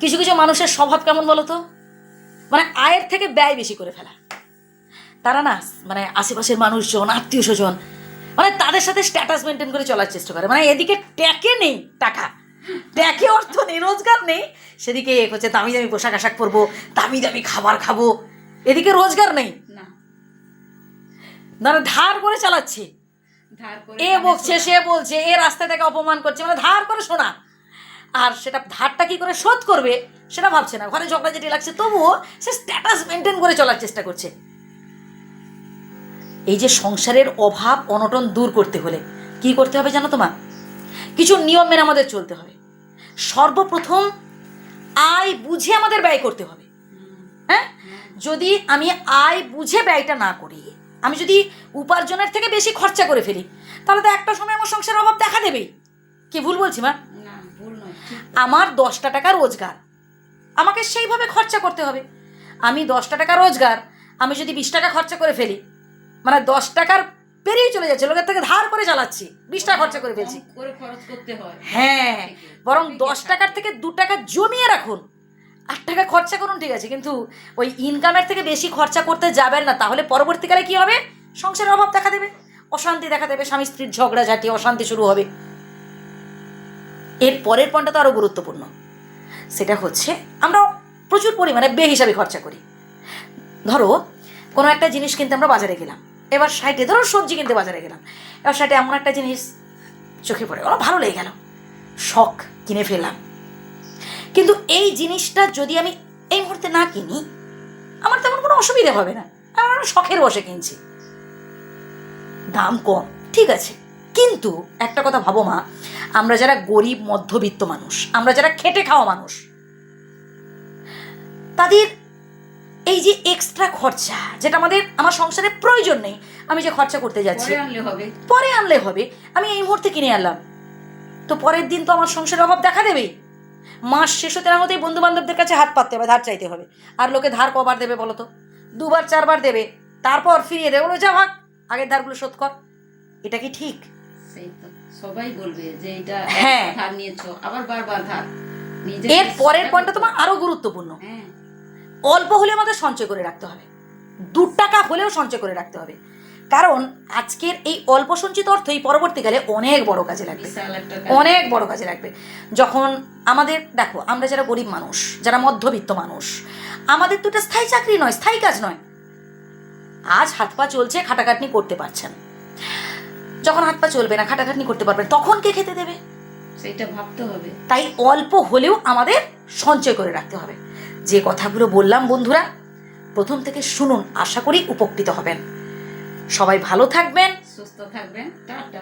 কিছু কিছু মানুষের স্বভাব কেমন বলো তো, মানে আয়ের থেকে ব্যয় বেশি করে ফেলা। তারা না মানে আশেপাশের মানুষজন, আত্মীয় স্বজন, মানে তাদের সাথে স্ট্যাটাস মেনটেন করে চলার চেষ্টা করে। মানে এদিকে ট্যাকে নেই টাকা, ট্যাকে অর্থ নেই, রোজগার নেই, সেদিকে হচ্ছে দামি দামি পোশাক আশাক পরবো, দামি দামি খাবার খাবো, এদিকে রোজগার নেই, না ধার করে চালাচ্ছে। এ বকছে, সে বলছে, এ রাস্তা থেকে অপমান করছে, মানে ধার করে শোনা। আর সেটা ধারটা কি করে শোধ করবে সেটা ভাবছে না। ঘরে ঝগড়া যেটি লাগছে তবুও সে স্ট্যাটাস মেনটেন করে চলার চেষ্টা করছে। এই যে সংসারের অভাব অনটন দূর করতে হলে কি করতে হবে জানো তোমার? কিছু নিয়ম মেনে আমাদের চলতে হবে। সর্বপ্রথম আয় বুঝে আমাদের ব্যয় করতে হবে। হ্যাঁ, যদি আমি আয় বুঝে ব্যয়টা না করি, আমি যদি উপার্জনের থেকে বেশি খরচা করে ফেলি, তাহলে তো একটা সময় আমার সংসারের অভাব দেখা দেবেই। কি ভুল বলছি মা? আমার 10টা টাকা রোজগার, আমাকে সেইভাবে খরচা করতে হবে। আমি 10টা টাকা রোজগার, আমি যদি 20 টাকা খরচা করে ফেলি, মানে 10 টাকার পেরিয়ে চলে যাচ্ছে, লোকের থেকে ধার করে চালাচ্ছি, 20 টাকা খরচা করে ফেলছি। হ্যাঁ, বরং 10 টাকার থেকে 2 টাকা জমিয়ে রাখুন, 8 টাকা খরচা করুন, ঠিক আছে, কিন্তু ওই ইনকামের থেকে বেশি খরচা করতে যাবেন না। তাহলে পরবর্তীকালে কি হবে? সংসারের অভাব দেখা দেবে, অশান্তি দেখা দেবে, স্বামী স্ত্রীর ঝগড়াঝাটি, অশান্তি শুরু হবে। এর পরের পয়েন্টটা তো আরও গুরুত্বপূর্ণ। সেটা হচ্ছে আমরা প্রচুর পরিমাণে বেহিসাবি খরচা করি। ধরো কোনো একটা জিনিস কিনতে আমরা বাজারে গেলাম, এবার সাইটে ধরো সবজি কিনতে বাজারে গেলাম, এবার সাইটে এমন একটা জিনিস চোখে পড়ে, আমার ভালো লেগে গেল, শখ, কিনে ফেললাম। কিন্তু এই জিনিসটা যদি আমি এই মুহূর্তে না কিনি, আমার তেমন কোনো অসুবিধা হবে না, আমার শখের বসে কিনছি, দাম কম, ঠিক আছে। কিন্তু একটা কথা ভাবো মা, আমরা যারা গরিব মধ্যবিত্ত মানুষ, আমরা যারা খেটে খাওয়া মানুষ, তাদের এই যে এক্সট্রা খরচা, যেটা আমার সংসারে প্রয়োজন নেই, আমি যে খরচা করতে যাচ্ছি, পরে আনলে হবে, আমি এই মুহূর্তে কিনে আনলাম, তো পরের দিন তো আমার সংসারের অভাব দেখা দেবেই। মাস শেষ হতে না হতেই বন্ধু বান্ধবদের কাছে হাত পাততে হবে, ধার চাইতে হবে। আর লোকে ধার কবার দেবে বলো তো? 2বার 4বার দেবে, তারপর ফিরিয়ে দেবে, বলো যা ভাগ, আগের ধারগুলো শোধ কর। এটা কি ঠিক? সবাই বলবে যে এটা হ্যাঁ, ধার নিয়েছো, আবার বারবার ধার। এর পরের পয়েন্টটা তোমার আরো গুরুত্বপূর্ণ। অল্প হলে আমাদের সঞ্চয় করে রাখতে হবে, 2 টাকা হলেও সঞ্চয় করে রাখতে হবে, কারণ আজকের এই অল্প সঞ্চিত অর্থই পরবর্তীকালে অনেক বড় কাজে লাগবে, অনেক বড় কাজে লাগবে। যখন আমাদের, দেখো আমরা যারা গরিব মানুষ, যারা মধ্যবিত্ত মানুষ, আমাদের তো এটা স্থায়ী চাকরি নয়, স্থায়ী কাজ নয়। আজ হাত পা চলছে, খাটাখাটনি করতে পারছেন, যখন হাত পা চলবে না, খাটাখাটনি করতে পারবেন, তখন কে খেতে দেবে? সেটা ভাবতে হবে। তাই অল্প হলেও আমাদের সঞ্চয় করে রাখতে হবে। যে কথাগুলো বললাম বন্ধুরা, প্রথম থেকে শুনুন, আশা করি উপকৃত হবেন। সবাই ভালো থাকবেন, সুস্থ থাকবেন, টাটা।